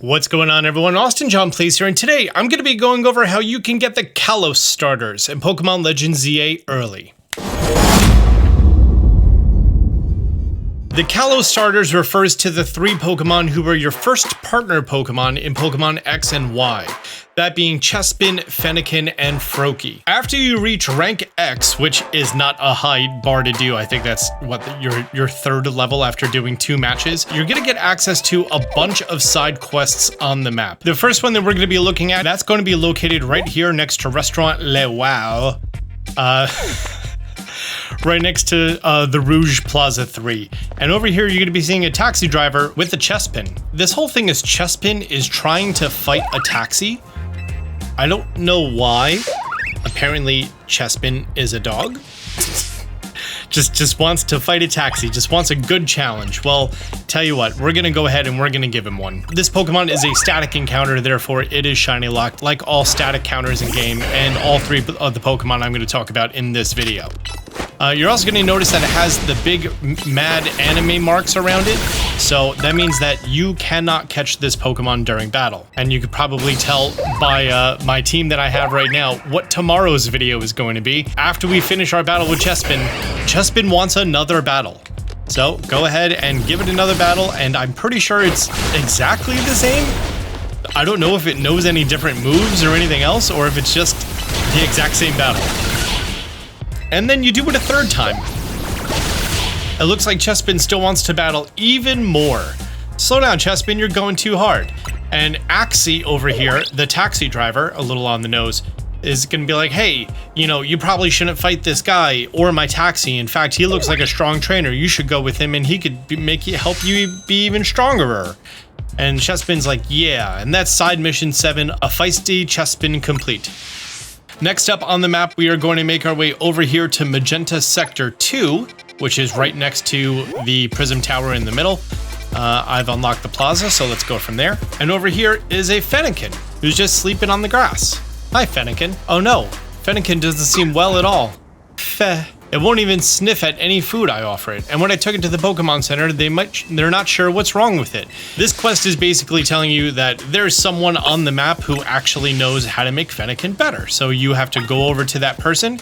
What's going on, everyone? Austin John Plays here, and today I'm going to be going over how you can get the Kalos starters in Pokemon Legend ZA early. The Kalos starters refers to the 3 Pokemon who were your first partner Pokemon in Pokemon X and Y, that being Chespin, Fennekin, and Froakie. After you reach rank X, which is not a high bar to do, I think that's what your third level after doing 2 matches, you're gonna get access to a bunch of side quests on the map. The first one that we're gonna be looking at, that's going to be located right here next to Restaurant Le Wow. Right next to the Rouge Plaza 3. And over here, you're going to be seeing a taxi driver with a Chespin. This whole thing is Chespin is trying to fight a taxi. I don't know why. Apparently, Chespin is a dog. Just wants to fight a taxi, just wants a good challenge. Well, tell you what, we're gonna go ahead and we're gonna give him one. This Pokemon is a static encounter, therefore it is shiny locked, like all static counters in game, and all 3 of the Pokemon I'm gonna talk about in this video. You're also gonna notice that it has the big mad anime marks around it, so that means that you cannot catch this Pokemon during battle. And you could probably tell by my team that I have right now what tomorrow's video is going to be. After we finish our battle with Chespin, Chespin wants another battle. So go ahead and give it another battle, and I'm pretty sure it's exactly the same. I don't know if it knows any different moves or anything else, or if it's just the exact same battle. And then you do it a 3rd time. It looks like Chespin still wants to battle even more. Slow down, Chespin, you're going too hard. And Axie over here, the taxi driver, a little on the nose, is gonna be like, hey, you know, you probably shouldn't fight this guy or my taxi. In fact, he looks like a strong trainer. You should go with him and he could help you be even stronger. And Chespin's like, yeah, and that's side mission 7, a feisty Chespin complete. Next up on the map, we are going to make our way over here to Magenta Sector 2, which is right next to the Prism Tower in the middle. I've unlocked the plaza, so let's go from there. And over here is a Fennekin, who's just sleeping on the grass. Hi, Fennekin. Oh no, Fennekin doesn't seem well at all. Feh. It won't even sniff at any food I offer it. And when I took it to the Pokemon Center, they're not sure what's wrong with it. This quest is basically telling you that there's someone on the map who actually knows how to make Fennekin better. So you have to go over to that person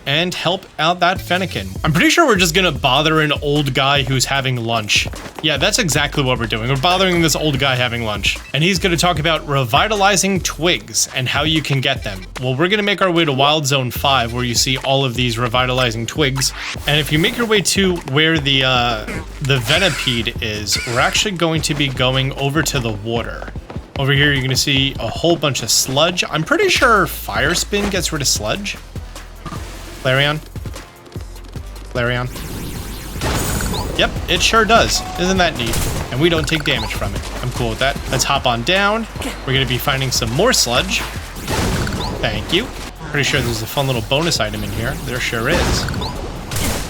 and help out that Fennekin. I'm pretty sure we're just gonna bother an old guy who's having lunch. Yeah, that's exactly what we're doing. We're bothering this old guy having lunch. And he's gonna talk about revitalizing twigs and how you can get them. Well, we're gonna make our way to Wild Zone 5, where you see all of these revitalizing twigs. And if you make your way to where the Venipede is, we're actually going to be going over to the water. Over here, you're gonna see a whole bunch of sludge. I'm pretty sure Fire Spin gets rid of sludge. Flareon. Flareon. Yep, it sure does. Isn't that neat? And we don't take damage from it. I'm cool with that. Let's hop on down. We're gonna be finding some more sludge. Thank you. Pretty sure there's a fun little bonus item in here. There sure is.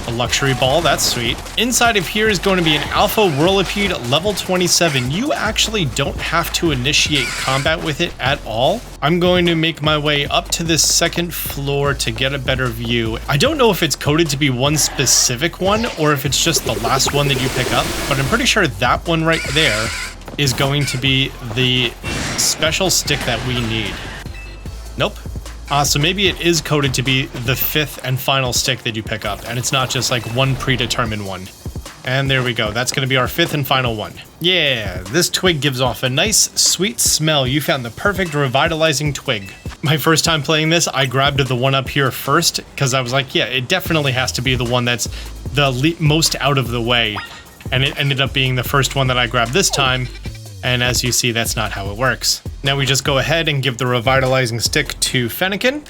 A luxury ball, that's sweet. Inside of here is going to be an Alpha Whirlipede level 27. You actually don't have to initiate combat with it at all. I'm going to make my way up to this 2nd floor to get a better view. I don't know if it's coded to be one specific one or if it's just the last one that you pick up, but I'm pretty sure that one right there is going to be the special stick that we need. Nope. So maybe it is coded to be the 5th and final stick that you pick up, and it's not just like one predetermined one. And there we go. That's going to be our 5th and final one. Yeah, this twig gives off a nice, sweet smell. You found the perfect revitalizing twig. My first time playing this, I grabbed the one up here first, because I was like, yeah, it definitely has to be the one that's the most out of the way. And it ended up being the first one that I grabbed this time. And as you see, that's not how it works. Now we just go ahead and give the revitalizing stick to Fennekin.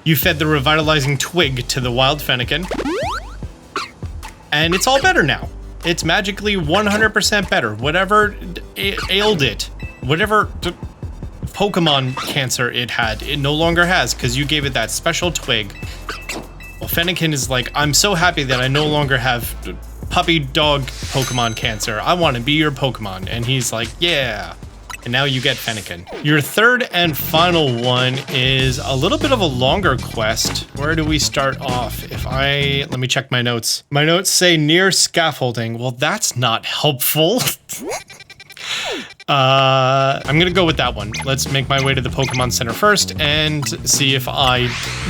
You fed the revitalizing twig to the wild Fennekin. And it's all better now. It's magically 100% better. Whatever ailed it, whatever Pokemon cancer it had, it no longer has because you gave it that special twig. Well, Fennekin is like, I'm so happy that I no longer have puppy dog Pokemon cancer. I want to be your Pokemon. And he's like, yeah. And now you get Fennekin. Your 3rd and final one is a little bit of a longer quest. Where do we start off? Let me check my notes. My notes say near scaffolding. Well, that's not helpful. I'm gonna go with that one. Let's make my way to the Pokemon Center first and see if I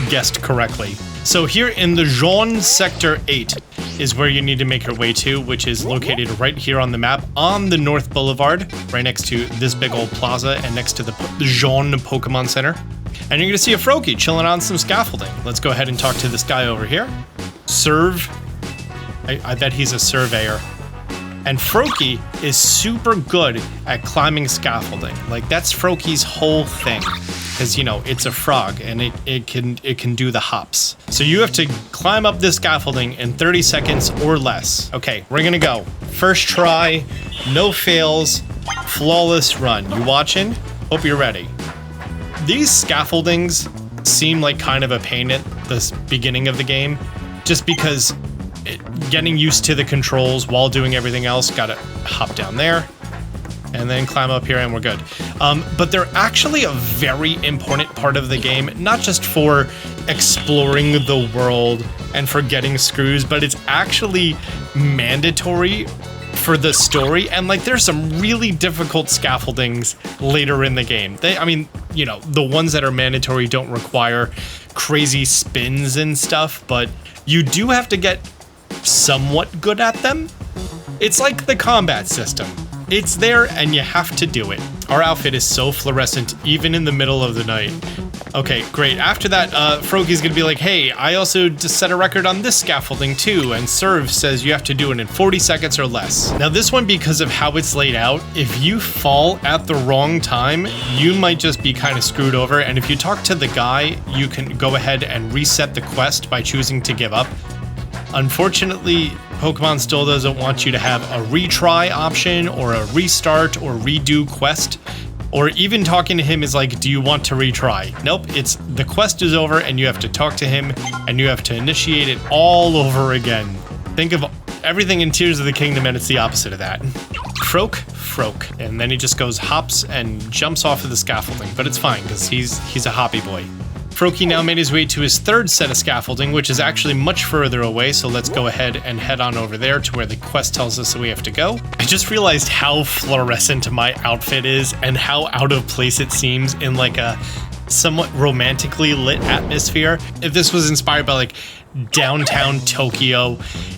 guessed correctly. So here in the Jaune Sector 8 is where you need to make your way to, which is located right here on the map on the North Boulevard, right next to this big old plaza and next to the Jaune Pokemon Center. And you're gonna see a Froakie chilling on some scaffolding. Let's go ahead and talk to this guy over here. Serve. I bet he's a surveyor. And Froakie is super good at climbing scaffolding. Like, that's Froakie's whole thing. Because, you know, it's a frog and it can do the hops. So you have to climb up this scaffolding in 30 seconds or less. Okay, we're gonna go. First try, no fails, flawless run. You watching? Hope you're ready. These scaffoldings seem like kind of a pain at the beginning of the game, just because getting used to the controls while doing everything else. Gotta hop down there and then climb up here and we're good. But they're actually a very important part of the game, not just for exploring the world and for getting screws, but it's actually mandatory for the story. And like, there's some really difficult scaffoldings later in the game. I mean, you know, the ones that are mandatory don't require crazy spins and stuff, but you do have to get somewhat good at them. It's like the combat system. It's there and you have to do it. Our outfit is so fluorescent even in the middle of the night. Okay, great. After that, Froakie's gonna be like, hey, I also just set a record on this scaffolding too, and Serve says you have to do it in 40 seconds or less. Now this one, because of how it's laid out, if you fall at the wrong time, you might just be kind of screwed over, and if you talk to the guy, you can go ahead and reset the quest by choosing to give up. Unfortunately, Pokemon still doesn't want you to have a retry option or a restart or redo quest, or even talking to him is like, do you want to retry? Nope, it's the quest is over and you have to talk to him and you have to initiate it all over again. Think of everything in Tears of the Kingdom and it's the opposite of that. Froak, and then he just goes hops and jumps off of the scaffolding, but it's fine because he's a hoppy boy. Froakie now made his way to his third set of scaffolding, which is actually much further away, so let's go ahead and head on over there to where the quest tells us that we have to go. I just realized how fluorescent my outfit is and how out of place it seems in like a somewhat romantically lit atmosphere. If this was inspired by like downtown Tokyo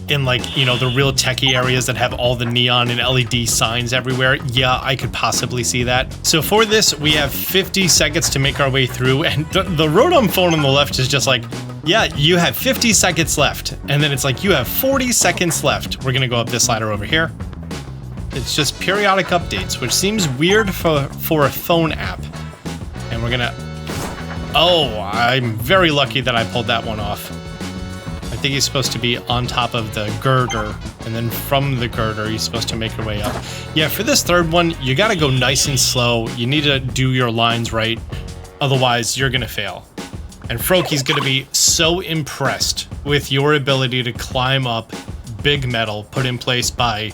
in like, you know, the real techie areas that have all the neon and LED signs everywhere, yeah, I could possibly see that. So for this, we have 50 seconds to make our way through, and the Rotom phone on the left is just like, yeah, you have 50 seconds left. And then it's like, you have 40 seconds left. We're gonna go up this ladder over here. It's just periodic updates, which seems weird for a phone app. And we're gonna, oh, I'm very lucky that I pulled that one off. I think he's supposed to be on top of the girder, and then from the girder, he's supposed to make your way up. Yeah, for this third one, you gotta go nice and slow. You need to do your lines right, otherwise you're gonna fail. And Froakie's gonna be so impressed with your ability to climb up big metal put in place by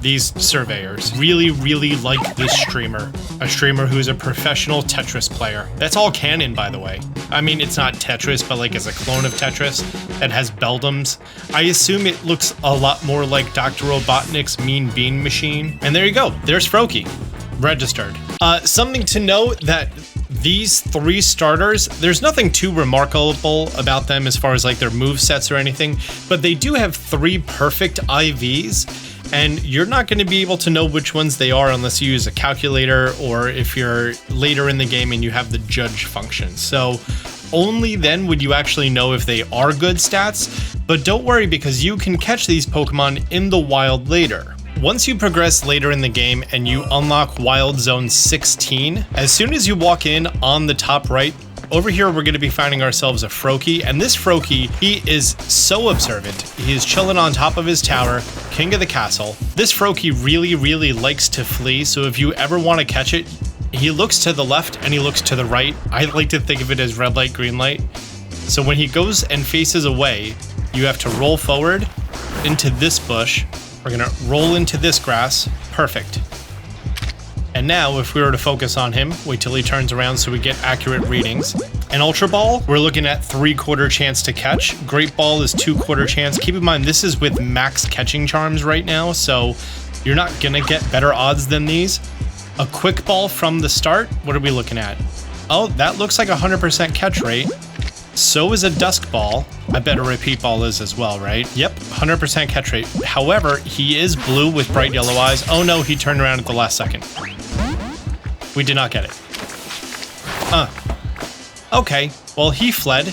these surveyors. Really, really like this streamer. A streamer who's a professional Tetris player. That's all canon, by the way. I mean, it's not Tetris, but like as a clone of Tetris that has Beldums. I assume it looks a lot more like Dr. Robotnik's Mean Bean Machine. And there you go. There's Froakie. Registered. Something to note that these three starters, there's nothing too remarkable about them as far as like their move sets or anything, but they do have 3 perfect IVs. And you're not going to be able to know which ones they are unless you use a calculator or if you're later in the game and you have the judge function. So only then would you actually know if they are good stats. But don't worry, because you can catch these Pokemon in the wild later. Once you progress later in the game and you unlock Wild Zone 16, as soon as you walk in on the top right, over here, we're going to be finding ourselves a Froakie, and this Froakie, he is so observant. He is chilling on top of his tower, king of the castle. This Froakie really, really likes to flee, so if you ever want to catch it, he looks to the left and he looks to the right. I like to think of it as red light, green light. So when he goes and faces away, you have to roll forward into this bush. We're going to roll into this grass. Perfect. And now, if we were to focus on him, wait till he turns around so we get accurate readings. An Ultra Ball, we're looking at 3/4 chance to catch. Great Ball is 2/4 chance. Keep in mind, this is with max catching charms right now, so you're not gonna get better odds than these. A quick ball from the start. What are we looking at? Oh, that looks like 100% catch rate. So is a dusk ball. I bet a repeat ball is as well, right? Yep, 100% catch rate. However, he is blue with bright yellow eyes. Oh no, he turned around at the last second. We did not get it. Okay, well, he fled.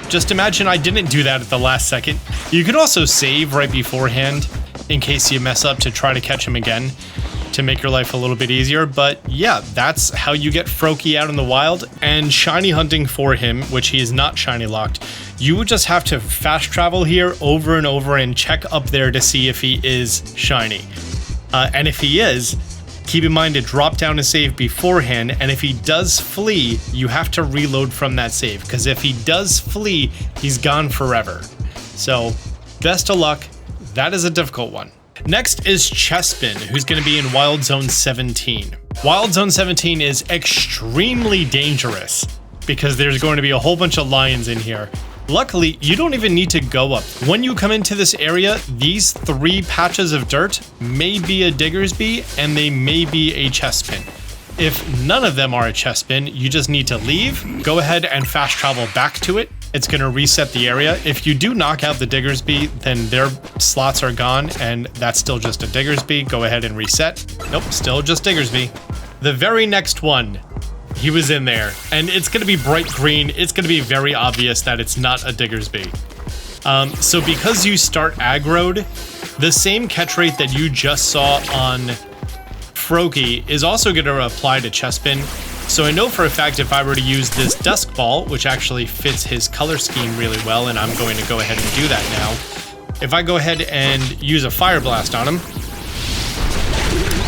Just imagine I didn't do that at the last second. You could also save right beforehand in case you mess up to try to catch him again to make your life a little bit easier. But yeah, that's how you get Froakie out in the wild. And shiny hunting for him, which he is not shiny locked, you would just have to fast travel here over and over and check up there to see if he is shiny. And if he is, keep in mind to drop down a save beforehand, and if he does flee, you have to reload from that save, because if he does flee, he's gone forever. So, best of luck. That is a difficult one. Next is Chespin, who's going to be in Wild Zone 17. Wild Zone 17 is extremely dangerous, because there's going to be a whole bunch of lions in here. Luckily, you don't even need to go up. When you come into this area, these 3 patches of dirt may be a Diggersby and they may be a Chespin. If none of them are a Chespin, you just need to leave, go ahead and fast travel back to it. It's going to reset the area. If you do knock out the Diggersby, then their slots are gone and that's still just a Diggersby. Go ahead and reset. Nope, still just Diggersby. The very next one. He was in there, and it's going to be bright green. It's going to be very obvious that it's not a Diggersby. So because you start aggroed, the same catch rate that you just saw on Froakie is also going to apply to Chespin. So I know for a fact if I were to use this Dusk Ball, which actually fits his color scheme really well, and I'm going to go ahead and do that now. If I go ahead and use a Fire Blast on him,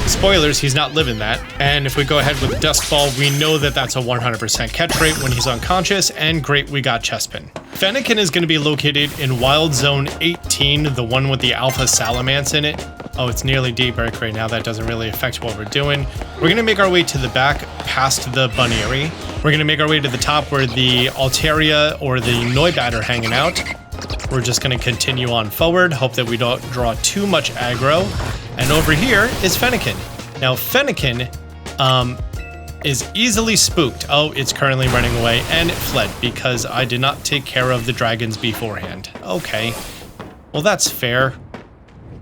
spoilers, he's not living that. And if we go ahead with Dusk Ball, we know that that's a 100% catch rate when he's unconscious, and great, we got Chespin. Fennekin is going to be located in Wild Zone 18, the one with the Alpha Salamence in it. Oh, it's nearly daybreak right now. That doesn't really affect what we're doing. We're going to make our way to the back past the Buneary. We're going to make our way to the top where the Altaria or the Noibat are hanging out. We're just going to continue on forward, hope that we don't draw too much aggro. And over here is Fennekin. Now, Fennekin is easily spooked. Oh, it's currently running away, and it fled because I did not take care of the dragons beforehand. Okay, well, that's fair.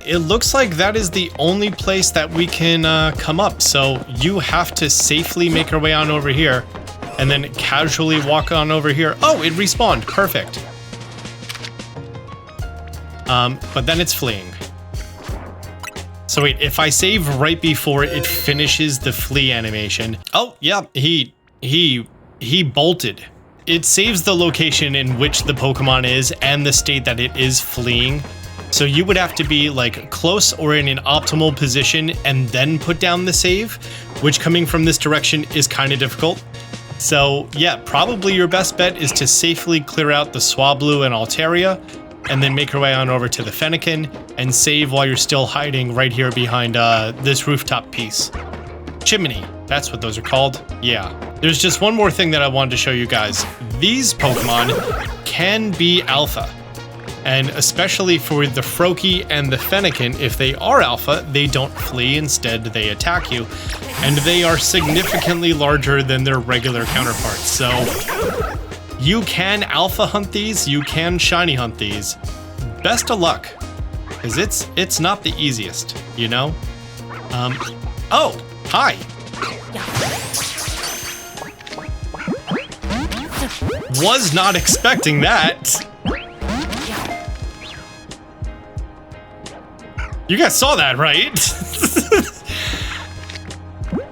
It looks like that is the only place that we can come up, so you have to safely make our way on over here and then casually walk on over here. Oh, it respawned. Perfect. But then it's fleeing. So wait, if I save right before it finishes the flee animation. Oh, yeah, he bolted. It saves the location in which the Pokemon is and the state that it is fleeing. So you would have to be like close or in an optimal position and then put down the save, which coming from this direction is kind of difficult. So yeah, probably your best bet is to safely clear out the Swablu and Altaria, and then make your way on over to the Fennekin and save while you're still hiding right here behind this rooftop piece. Chimney, that's what those are called. Yeah. There's just one more thing that I wanted to show you guys. These Pokemon can be alpha. And especially for the Froakie and the Fennekin, if they are alpha, they don't flee, instead they attack you. And they are significantly larger than their regular counterparts. So you can alpha hunt these, you can shiny hunt these. Best of luck, because it's not the easiest, you know? Oh, hi. Was not expecting that. You guys saw that, right?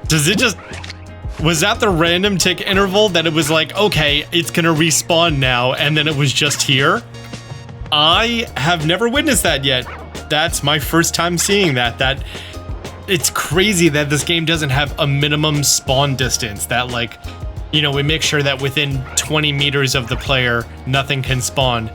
Does it just... Was that the random tick interval that it was like, okay, it's gonna respawn now, and then it was just here? I have never witnessed that yet. That's my first time seeing that. It's crazy that this game doesn't have a minimum spawn distance, that like, you know, we make sure that within 20 meters of the player, nothing can spawn.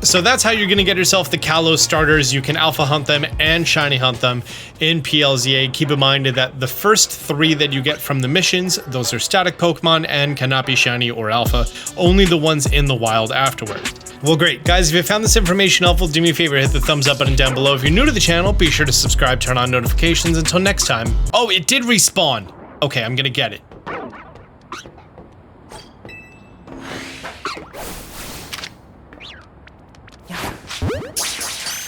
So that's how you're going to get yourself the Kalos starters. You can alpha hunt them and shiny hunt them in PLZA. Keep in mind that the first 3 that you get from the missions, those are static Pokemon and cannot be shiny or alpha. Only the ones in the wild afterward. Well, great. Guys, if you found this information helpful, do me a favor, hit the thumbs up button down below. If you're new to the channel, be sure to subscribe, turn on notifications. Until next time. Oh, it did respawn. Okay, I'm gonna get it.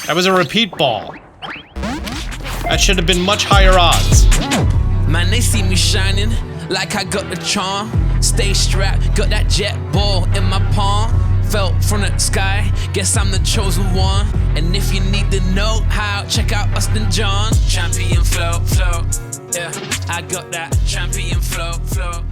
That was a repeat ball. That should have been much higher odds. Man, they see me shining like I got the charm. Stay strapped, got that jet ball in my palm. Fell from the sky, guess I'm the chosen one. And if you need to know how, check out Austin John. Champion flow, flow, yeah. I got that champion flow, flow.